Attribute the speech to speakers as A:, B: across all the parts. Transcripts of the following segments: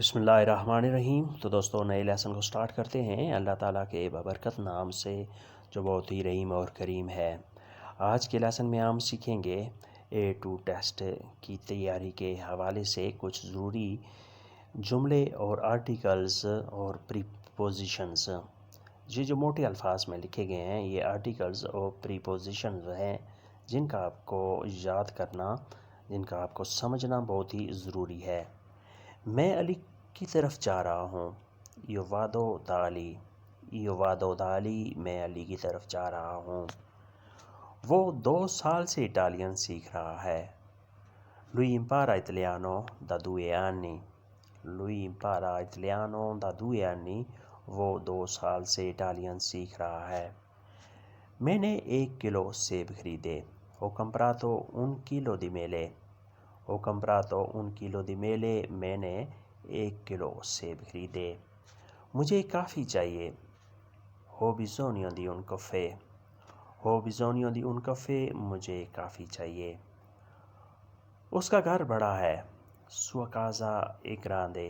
A: بسم اللہ الرحمن الرحیم۔ تو دوستوں نئے لیسن کو سٹارٹ کرتے ہیں اللہ تعالیٰ کے بابرکت نام سے جو بہت ہی رحیم اور کریم ہے۔ آج کے لیسن میں ہم سیکھیں گے A2 ٹیسٹ کی تیاری کے حوالے سے کچھ ضروری جملے اور آرٹیکلز اور پریپوزیشنز۔ یہ جو موٹے الفاظ میں لکھے گئے ہیں یہ آرٹیکلز اور پریپوزیشنز ہیں جن کا آپ کو یاد کرنا، جن کا آپ کو سمجھنا بہت ہی ضروری ہے۔ میں علی کی طرف جا رہا ہوں۔ io vado da Ali۔ io vado da Ali، میں علی کی طرف جا رہا ہوں۔ وہ 2 سال سے اٹالین سیکھ رہا ہے۔ Lui impara italiano da 2 anni۔ Lui impara italiano da 2 anni، وہ 2 سال سے اٹالین سیکھ رہا ہے۔ میں نے 1 کلو سیب خریدے۔ Ho comprato 1 chilo di mele۔ Ho comprato 1 chilo di mele، میں نے 1 کلو سیب خریدے۔ مجھے کافی چاہیے۔ Ho bisogno di un caffè۔ Ho bisogno di un caffè، مجھے کافی چاہیے۔ اس کا گھر بڑا ہے۔ Sua casa è grande۔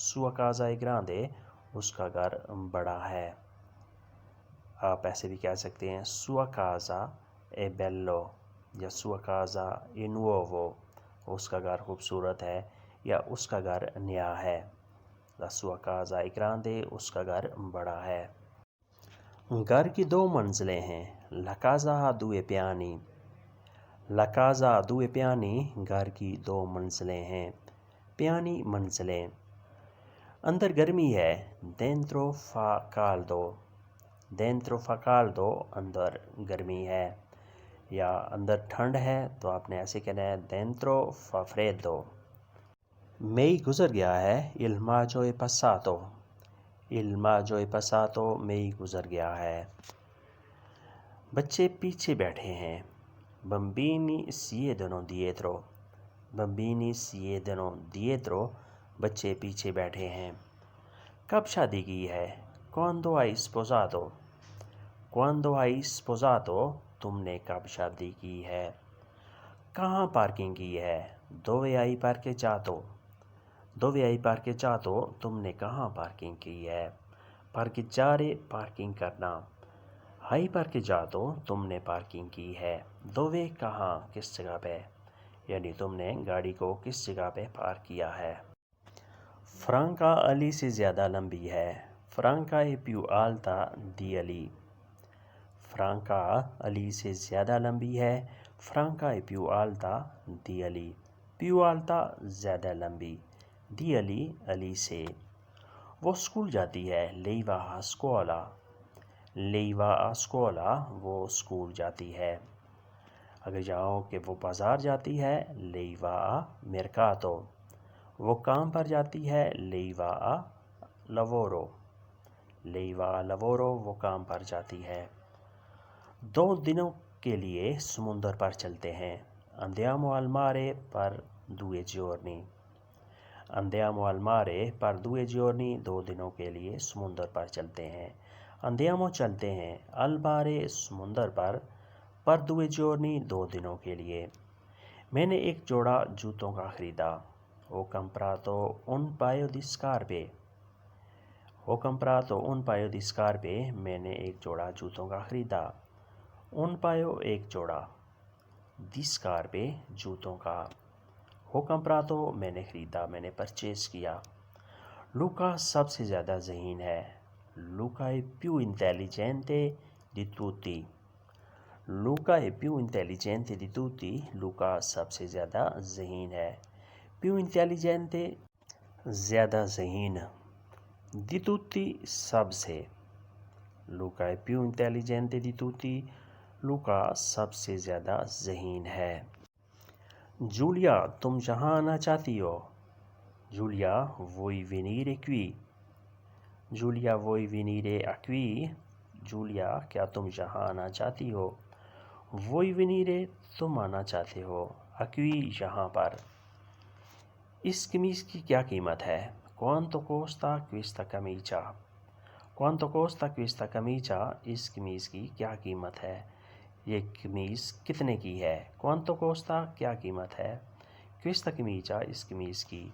A: Sua casa è grande، اس کا گھر بڑا ہے۔ آپ ایسے بھی کہہ سکتے ہیں Sua casa è bello یا Sua casa è nuovo، اس کا گھر خوبصورت ہے یا اس کا گھر نیا ہے۔ La sua casa è grande، اس کا گھر بڑا ہے۔ گھر کی 2 منزلیں ہیں۔ La casa ha 2 piani۔ La casa ha 2 piani، گھر کی 2 منزلیں ہیں۔ piani منزلیں۔ اندر گرمی ہے۔ Dentro fa caldo۔ Dentro fa caldo، اندر گرمی ہے۔ یا اندر ٹھنڈ ہے تو آپ نے ایسے کہنا ہے Dentro fa freddo۔ مئی گزر گیا ہے۔ Il maggio è passato۔ Il maggio è passato، مئی گزر گیا ہے۔ بچے پیچھے بیٹھے ہیں۔ Bambini siedono dietro۔ Bambini siedono dietro، بچے پیچھے بیٹھے ہیں۔ کب شادی کی ہے؟ Quando hai sposato۔ Quando hai sposato، تم نے کب شادی کی ہے۔ کہاں پارکنگ کی ہے؟ Dove hai parcheggiato۔ Dove hai parcheggiato، تم نے کہاں پارکنگ کی ہے۔ Parcheggiare، پارکنگ کرنا۔ Hai parcheggiato، تم نے پارکنگ کی ہے۔ Dove، کہاں، کس جگہ پہ، یعنی تم نے گاڑی کو کس جگہ پہ پارک کیا ہے۔ Franca علی سے زیادہ لمبی ہے۔ Franca è più alta di Ali۔ Franca علی سے زیادہ لمبی ہے۔ Franca è più alta di Ali۔ più alta، زیادہ لمبی، di Ali، علی سے۔ وہ اسکول جاتی ہے۔ Lei va a scuola۔ Lei va a scuola، وہ اسکول جاتی ہے۔ اگر چاہو کہ وہ بازار جاتی ہے Lei va a mercato۔ وہ کام پر جاتی ہے Lei va a lavoro۔ Lei va a lavoro، وہ کام پر جاتی ہے۔ 2 دنوں کے لیے سمندر پر چلتے ہیں۔ Andiamo al mare per 2 giorni۔ Andiamo al mare per 2 giorni، 2 دنوں کے لیے سمندر پر چلتے ہیں۔ Andiamo چلتے ہیں، al mare سمندر پر، per 2 giorni 2 دنوں کے لیے۔ میں نے ایک جوڑا جوتوں کا خریدا۔ Ho comprato un paio di scarpe۔ Ho comprato un paio di scarpe، میں نے ایک جوڑا جوتوں کا خریدا۔ Un paio ایک جوڑا، di scarpe جوتوں کا۔ Ho comprato میں نے خریدا، میں نے پرچیز کیا۔ Luca سب سے زیادہ ذہین ہے۔ Luca è più intelligente di tutti۔ Luca è più intelligente di tutti، Luca سب سے زیادہ ذہین ہے۔ più intelligente زیادہ ذہین، di tutti سب سے۔ Luca è più intelligente di tutti، Luca سب سے زیادہ ذہین ہے۔ Giulia تم یہاں آنا چاہتی ہو؟ Giulia vuoi venire qui۔ Giulia vuoi venire qui، Giulia کیا تم یہاں آنا چاہتی ہو؟ Vuoi venire تم آنا چاہتے ہو، qui یہاں پر۔ اس قمیص کی کیا قیمت ہے؟ Quanto costa questa camicia۔ Quanto costa questa camicia، اس قمیص کی کیا قیمت ہے؟ یہ قمیص کتنے کی ہے؟ Quanto costa کیا قیمت ہے؟ questa camicia، اس قمیص کی۔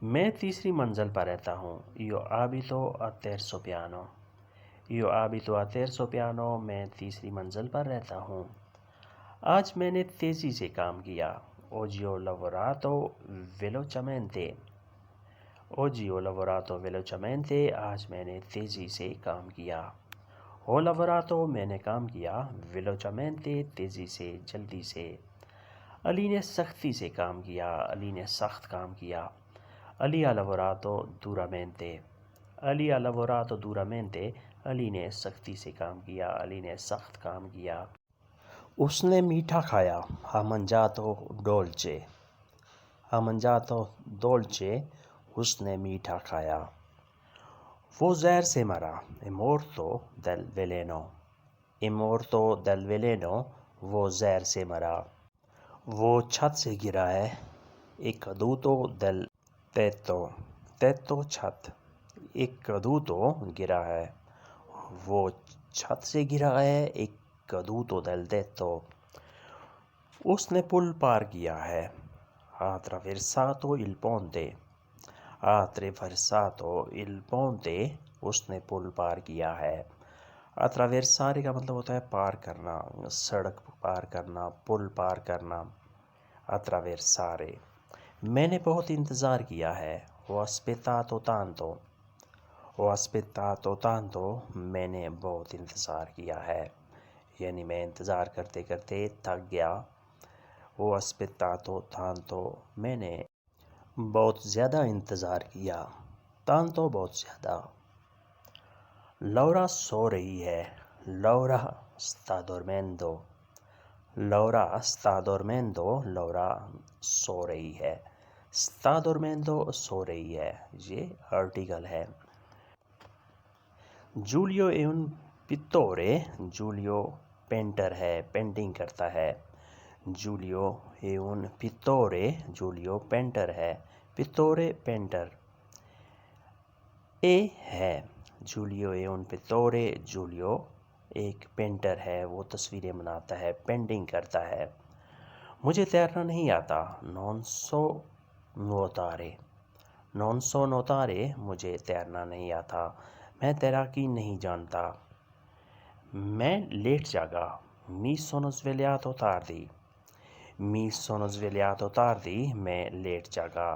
A: میں تیسری منزل پر رہتا ہوں. Io abito al terzo piano. Io abito al terzo piano. میں تیسری منزل پر رہتا ہوں. آج میں نے تیزی سے کام کیا. Oggi ho lavorato velocemente. Oggi ho lavorato velocemente. آج میں نے تیزی سے کام کیا. Ho lavorato میں نے کام کیا. Velocemente تیزی سے، جلدی سے. علی نے سختی سے کام کیا. علی نے سخت کام کیا. علی ha lavorato duramente. علی ha lavorato duramente. علی نے سختی سے کام کیا. علی نے سخت کام کیا. اس نے میٹھا کھایا. Ha mangiato dolce. Ha mangiato dolce. اس نے میٹھا کھایا. وہ زہر سے مرا. È morto del veleno. È morto del veleno. وہ زہر سے مرا. وہ چھت سے گرا ہے. È caduto del tetto. Tetto چھت. È caduto گرا ہے. وہ چھت سے گرا ہے. È caduto del tetto. اس نے پل پار کیا ہے. Ha attraversato il ponte. Ha attraversato il ponte. اس نے پل پار کیا ہے. attraversare کا مطلب ہوتا ہے پار کرنا، سڑک پار کرنا، پل پار کرنا. attraversare. میں نے بہت انتظار کیا ہے. Ho aspettato tanto. Ho aspettato tanto. میں نے بہت انتظار کیا ہے، یعنی میں انتظار کرتے کرتے تھک گیا. Ho aspettato tanto. میں نے بہت زیادہ انتظار کیا. tanto بہت زیادہ. لورا سو رہی ہے. Laura sta dormendo. Laura sta dormendo. لورا سو رہی ہے. sta dormendo سو رہی ہے. یہ آرٹیکل ہے. Giulio è un pittore. Giulio painter ہے، پینٹنگ کرتا ہے. Giulio è un pittore. Giulio painter ہے. Pittore painter. اے ہے. Giulio è un pittore. Giulio ایک پینٹر ہے، وہ تصویریں بناتا ہے، پینٹنگ کرتا ہے. مجھے تیرنا نہیں آتا. Non so nuotare. Non so nuotare. مجھے تیرنا نہیں آتا. میں تیراکی نہیں جانتا. میں لیٹ جاگا. Mi sono svegliato tardi. Mi sono svegliato tardi. میں لیٹ جاگا.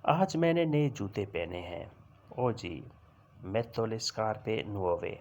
A: آج میں نے نئے جوتے پہنے ہیں. Oggi metto le scarpe nuove.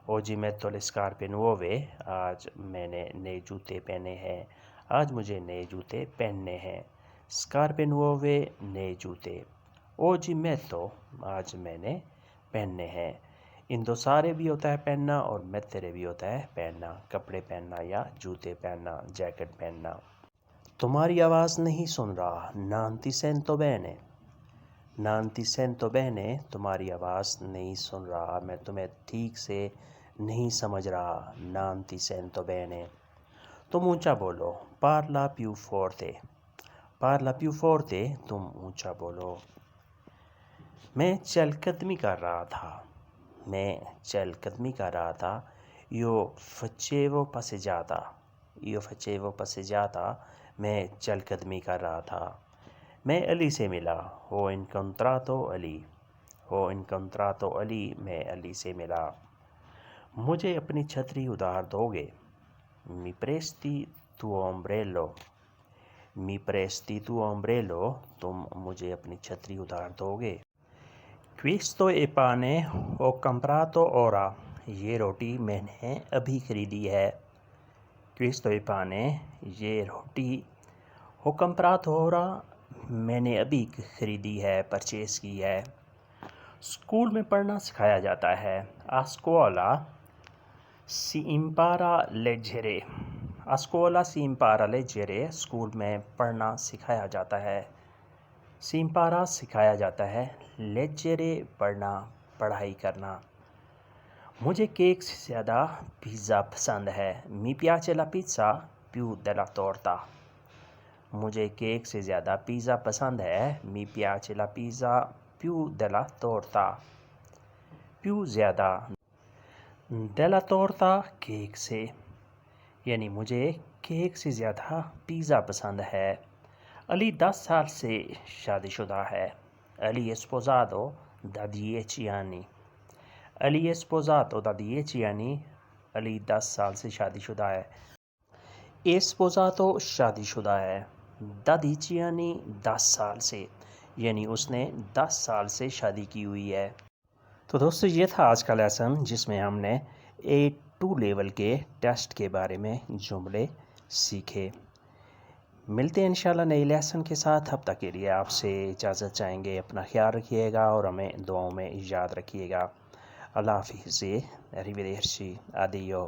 A: Oggi metto le scarpe nuove. آج میں نے نئے جوتے پہنے ہیں. آج مجھے نئے جوتے پہننے ہیں. Scarpe nuove نئے جوتے. Oggi metto آج میں نے پہننے ہیں. indossare بھی ہوتا ہے پہننا، اور mettere بھی ہوتا ہے پہننا، کپڑے پہننا یا جوتے پہننا، جیکٹ پہننا. تمہاری آواز نہیں سن رہا. Non ti sento bene. Non ti sento bene. تمہاری آواز نہیں سن رہا، میں تمہیں ٹھیک سے نہیں سمجھ رہا. Non ti sento bene. تم اونچا بولو. Parla più forte. Parla più forte. تم اونچا بولو. میں چہل قدمی کر رہا تھا. میں چہل قدمی کر رہا تھا. Io facevo passeggiata. Io facevo passeggiata. میں چہل قدمی کر رہا تھا. میں علی سے ملا. Ho incontrato Ali. Ho incontrato Ali. میں علی سے ملا. مجھے اپنی چھتری ادھار دو گے. Mi presti tuo ombrello. Mi presti tuo ombrello. تم مجھے اپنی چھتری ادھار دو گے. Questo è pane. Ho comprato ora. یہ روٹی میں نے ابھی خریدی ہے. Questo è pane. یہ روٹی. Ho comprato ora. میں نے ابھی خریدی ہے، پرچیز کی ہے. اسکول میں پڑھنا سکھایا جاتا ہے. A scuola si impara a leggere. A scuola si impara a leggere. School میں پڑھنا سکھایا جاتا ہے. Si impara سکھایا جاتا ہے. Leggere پڑھنا، پڑھائی کرنا. مجھے کیک سے زیادہ پیزا پسند ہے. Mi piace la pizza più della torta. مجھے کیک سے زیادہ پیزا پسند ہے. Mi piace la pizza più della torta. più زیادہ. della torta کیک سے، یعنی مجھے کیک سے زیادہ پیزا پسند ہے. علی 10 سال سے شادی شدہ ہے. علی è sposato da 10 anni. علی è sposato da 10 anni. علی 10 سال سے شادی شدہ ہے. è sposato شادی شدہ ہے. da 10 anni 10 سال سے، یعنی اس نے 10 سال سے شادی کی ہوئی ہے. تو دوستو یہ تھا آج کا لیسن جس میں ہم نے A2 لیول کے ٹیسٹ کے بارے میں جملے سیکھے. ملتے ہیں انشاءاللہ نئی لیسن کے ساتھ. اب تک کے لیے آپ سے اجازت چاہیں گے. اپنا خیال رکھیے گا اور ہمیں دعاؤں میں یاد رکھیے گا. اللہ حافظ. Arrivederci. Addio.